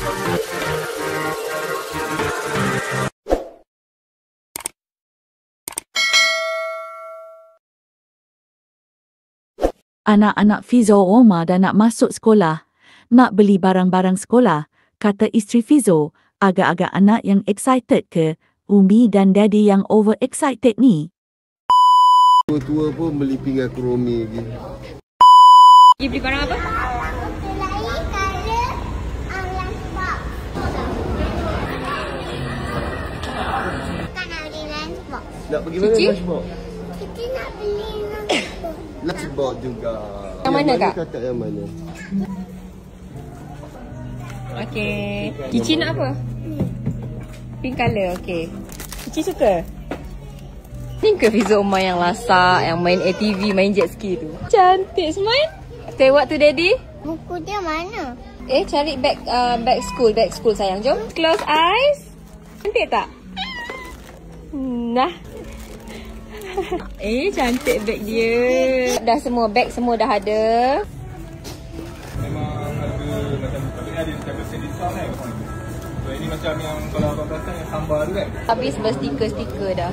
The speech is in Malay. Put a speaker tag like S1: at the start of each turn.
S1: Anak-anak Fizo Omar dah nak masuk sekolah. Nak beli barang-barang sekolah, kata isteri Fizo. Agak-agak anak yang excited ke? Umi dan daddy yang over excited ni.
S2: Tua-tua pun beli pinggan keromi lagi.
S3: You beli barang apa?
S2: Nak pergi mana lunchbox?
S4: Kita nak beli lunchbox.
S2: Lunchbox juga.
S3: Yang mana, Kak?
S2: Kakak yang mana?
S3: Okay. Cici nak apa? Pink colour, okay. Cici suka? Ni ke Fizo Omar yang lasak, yang main ATV, main jet ski tu? Cantik, Smile. Say what to daddy?
S4: Buku dia mana?
S3: Cari bag school sayang. Jom. Close eyes. Cantik tak? Nah. Cantik bag dia. Dah semua bag semua dah ada.
S5: Memang harga macam tapi ada dekat discount kan. So ini macam yang kalau abang kata yang sambar tu kan.
S3: Habis berstiker-stiker dah.